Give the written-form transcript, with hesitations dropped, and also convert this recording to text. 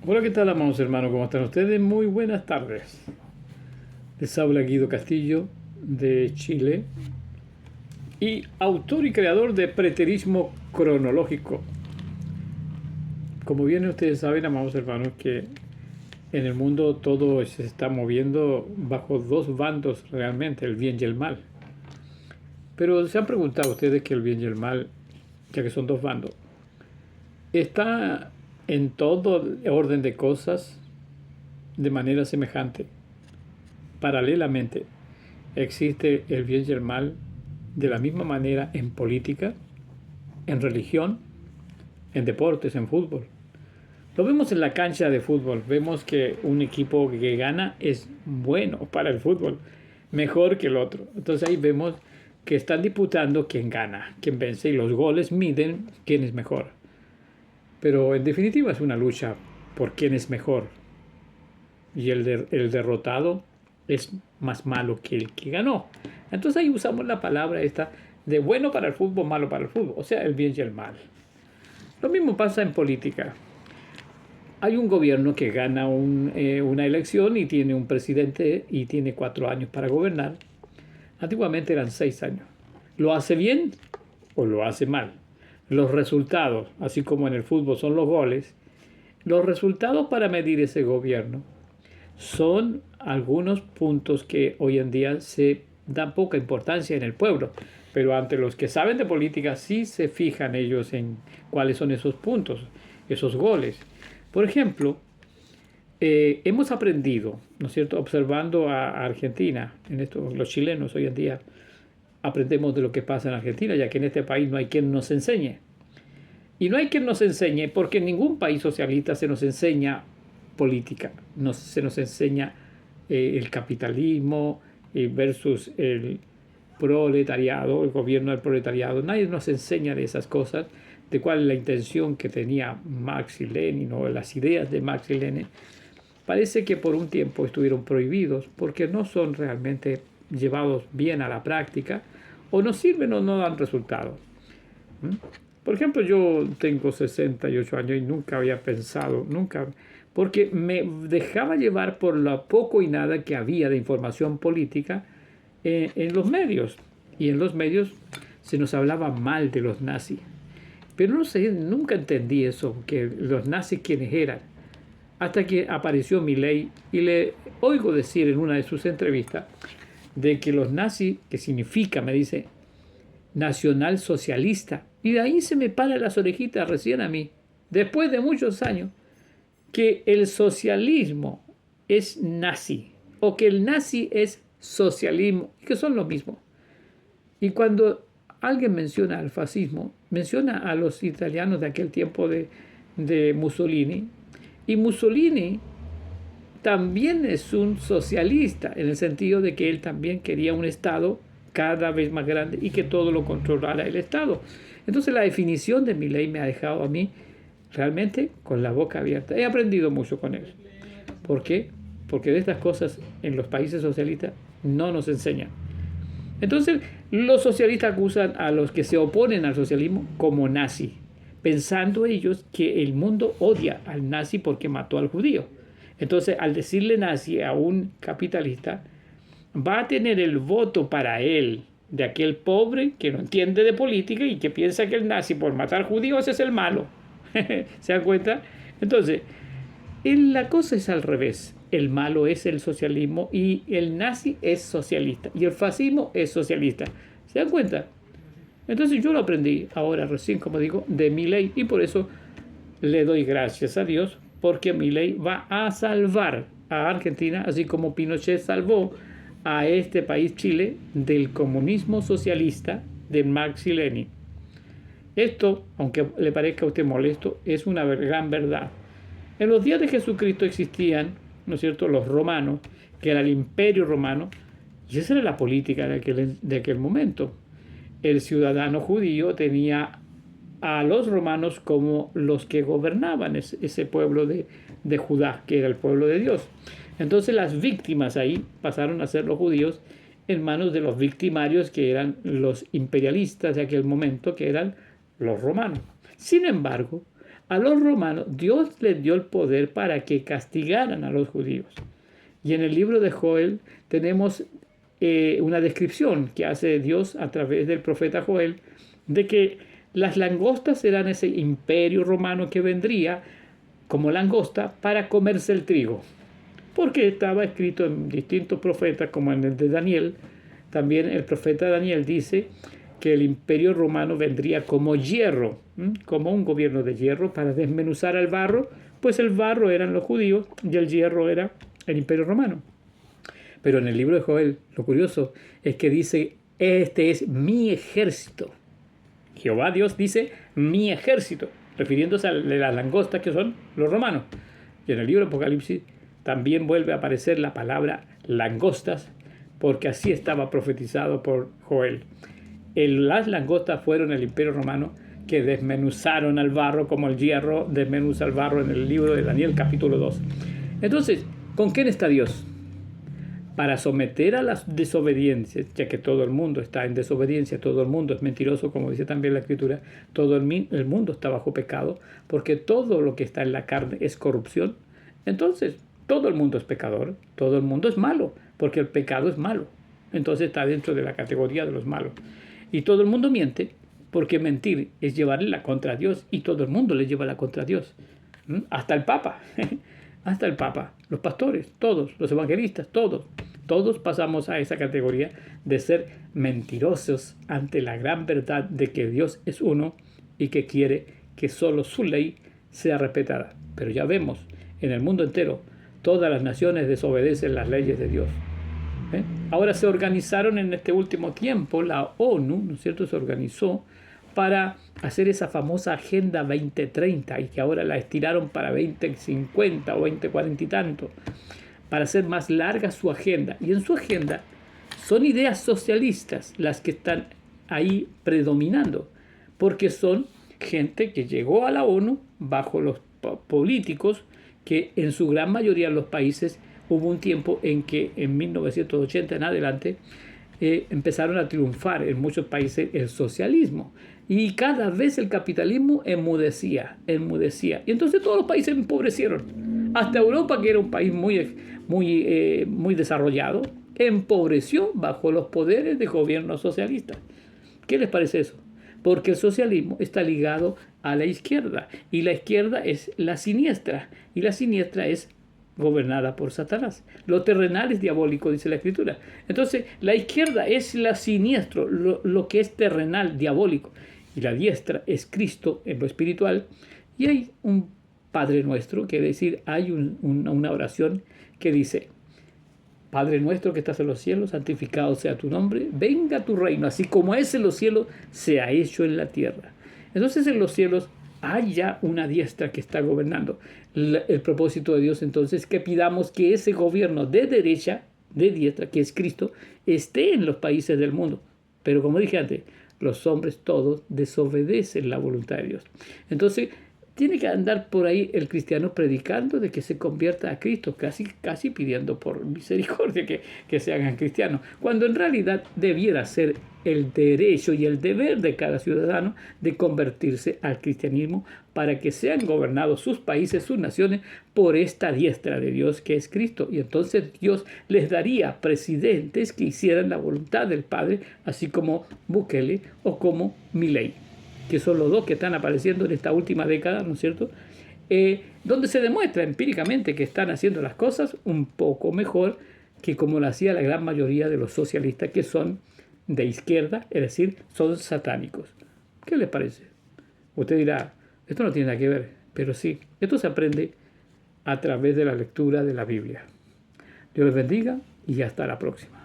Hola, ¿qué tal, amados hermanos? ¿Cómo están ustedes? Muy buenas tardes. Les habla Guido Castillo de Chile y autor y creador de Preterismo Cronológico. Como bien ustedes saben, amados hermanos, que en el mundo todo se está moviendo bajo dos bandos realmente, el bien y el mal. Pero se han preguntado ustedes que el bien y el mal, ya que son dos bandos, está en todo orden de cosas de manera semejante, paralelamente. Existe el bien y el mal de la misma manera en política, en religión, en deportes, en fútbol. Lo vemos en la cancha de fútbol. Vemos que un equipo que gana es bueno para el fútbol, mejor que el otro. Entonces ahí vemos que están disputando quién gana, quién vence y los goles miden quién es mejor. Pero en definitiva es una lucha por quién es mejor. Y el derrotado es más malo que el que ganó. Entonces ahí usamos la palabra esta de bueno para el fútbol, malo para el fútbol, o sea, el bien y el mal. Lo mismo pasa en política. Hay un gobierno que gana una elección y tiene un presidente y tiene 4 años para gobernar. Antiguamente eran 6 años. ¿Lo hace bien o lo hace mal? Los resultados, así como en el fútbol son los goles, los resultados para medir ese gobierno son algunos puntos que hoy en día se dan poca importancia en el pueblo, pero ante los que saben de política sí se fijan ellos en cuáles son esos puntos, esos goles. Por ejemplo, hemos aprendido, ¿no es cierto?, observando a Argentina, en esto los chilenos hoy en día aprendemos de lo que pasa en Argentina, ya que en este país no hay quien nos enseñe. Y no hay quien nos enseñe porque en ningún país socialista se nos enseña política, se nos enseña el capitalismo versus el proletariado, el gobierno del proletariado. Nadie nos enseña de esas cosas, de cuál es la intención que tenía Marx y Lenin o las ideas de Marx y Lenin. Parece que por un tiempo estuvieron prohibidos porque no son realmente llevados bien a la práctica o no sirven o no dan resultados. ¿Mm? Por ejemplo, yo tengo 68 años y nunca había pensado, nunca, porque me dejaba llevar por lo poco y nada que había de información política en los medios. Y en los medios se nos hablaba mal de los nazis. Pero no sé, nunca entendí eso, que los nazis quiénes eran. Hasta que apareció Milei y le oigo decir en una de sus entrevistas de que los nazis, que significa, me dice, nacionalsocialista. Y de ahí se me paran las orejitas recién a mí, después de muchos años, que el socialismo es nazi o que el nazi es socialismo, que son lo mismo. Y cuando alguien menciona al fascismo, menciona a los italianos de aquel tiempo de Mussolini, y Mussolini también es un socialista, en el sentido de que él también quería un Estado cada vez más grande y que todo lo controlara el Estado. Entonces la definición de mi ley me ha dejado a mí realmente con la boca abierta. He aprendido mucho con él. ¿Por qué? Porque de estas cosas en los países socialistas no nos enseñan. Entonces los socialistas acusan a los que se oponen al socialismo como nazi, pensando ellos que el mundo odia al nazi porque mató al judío. Entonces, al decirle nazi a un capitalista, va a tener el voto para él de aquel pobre que no entiende de política y que piensa que el nazi por matar judíos es el malo. ¿Se dan cuenta? Entonces, la cosa es al revés. El malo es el socialismo y el nazi es socialista y el fascismo es socialista. ¿Se dan cuenta? Entonces yo lo aprendí ahora recién, como digo, de Milei y por eso le doy gracias a Dios porque Milei va a salvar a Argentina, así como Pinochet salvó a este país Chile del comunismo socialista de Marx y Lenin. Esto, aunque le parezca a usted molesto, es una gran verdad. En los días de Jesucristo existían, ¿no es cierto?, los romanos, que era el imperio romano, y esa era la política de aquel momento. El ciudadano judío tenía a los romanos como los que gobernaban ese pueblo de Judá, que era el pueblo de Dios. Entonces las víctimas ahí pasaron a ser los judíos en manos de los victimarios que eran los imperialistas de aquel momento, que eran los romanos. Sin embargo, a los romanos, Dios les dio el poder para que castigaran a los judíos. Y en el libro de Joel tenemos una descripción que hace Dios a través del profeta Joel de que las langostas eran ese imperio romano que vendría como langosta para comerse el trigo. Porque estaba escrito en distintos profetas, como en el de Daniel. También el profeta Daniel dice que el imperio romano vendría como hierro, como un gobierno de hierro para desmenuzar al barro, pues el barro eran los judíos y el hierro era el imperio romano. Pero en el libro de Joel, lo curioso es que dice, este es mi ejército. Jehová Dios dice, mi ejército, refiriéndose a las langostas que son los romanos. Y en el libro de Apocalipsis también vuelve a aparecer la palabra langostas, porque así estaba profetizado por Joel. Las langostas fueron el imperio romano que desmenuzaron al barro como el hierro desmenuza al barro en el libro de Daniel capítulo 2. Entonces, ¿con quién está Dios? Para someter a las desobediencias, ya que todo el mundo está en desobediencia, todo el mundo es mentiroso, como dice también la Escritura, todo el mundo está bajo pecado, porque todo lo que está en la carne es corrupción. Entonces, todo el mundo es pecador, todo el mundo es malo, porque el pecado es malo. Entonces está dentro de la categoría de los malos. Y todo el mundo miente, porque mentir es llevarle la contra a Dios, y todo el mundo le lleva la contra a Dios. Hasta el Papa, hasta el Papa, los pastores, todos, los evangelistas, todos pasamos a esa categoría de ser mentirosos ante la gran verdad de que Dios es uno y que quiere que solo su ley sea respetada. Pero ya vemos, en el mundo entero, todas las naciones desobedecen las leyes de Dios. Ahora se organizaron en este último tiempo, la ONU, ¿no es cierto?, se organizó para hacer esa famosa Agenda 2030 y que ahora la estiraron para 2050 o 2040 y tanto, para hacer más larga su agenda. Y en su agenda son ideas socialistas las que están ahí predominando, porque son gente que llegó a la ONU bajo los políticos que en su gran mayoría en los países hubo un tiempo en que en 1980 en adelante empezaron a triunfar en muchos países el socialismo y cada vez el capitalismo enmudecía. Y entonces todos los países empobrecieron. Hasta Europa, que era un país muy desarrollado, empobreció bajo los poderes de gobiernos socialistas. ¿Qué les parece eso? Porque el socialismo está ligado a la izquierda y la izquierda es la siniestra y la siniestra es gobernada por Satanás. Lo terrenal es diabólico, dice la Escritura. Entonces, la izquierda es la siniestro, lo que es terrenal, diabólico. Y la diestra es Cristo en lo espiritual. Y hay un Padre Nuestro, que es decir, hay una oración que dice, Padre nuestro que estás en los cielos, santificado sea tu nombre, venga tu reino, así como es en los cielos, sea hecho en la tierra. Entonces en los cielos hay ya una diestra que está gobernando. El propósito de Dios entonces es que pidamos que ese gobierno de derecha, de diestra, que es Cristo, esté en los países del mundo. Pero como dije antes, los hombres todos desobedecen la voluntad de Dios. Entonces tiene que andar por ahí el cristiano predicando de que se convierta a Cristo, casi pidiendo por misericordia que se hagan cristianos, cuando en realidad debiera ser el derecho y el deber de cada ciudadano de convertirse al cristianismo para que sean gobernados sus países, sus naciones, por esta diestra de Dios que es Cristo. Y entonces Dios les daría presidentes que hicieran la voluntad del Padre, así como Bukele o como Milei, que son los dos que están apareciendo en esta última década, ¿no es cierto?, donde se demuestra empíricamente que están haciendo las cosas un poco mejor que como lo hacía la gran mayoría de los socialistas, que son de izquierda, es decir, son satánicos. ¿Qué les parece? Usted dirá, esto no tiene nada que ver, pero sí, esto se aprende a través de la lectura de la Biblia. Dios les bendiga y hasta la próxima.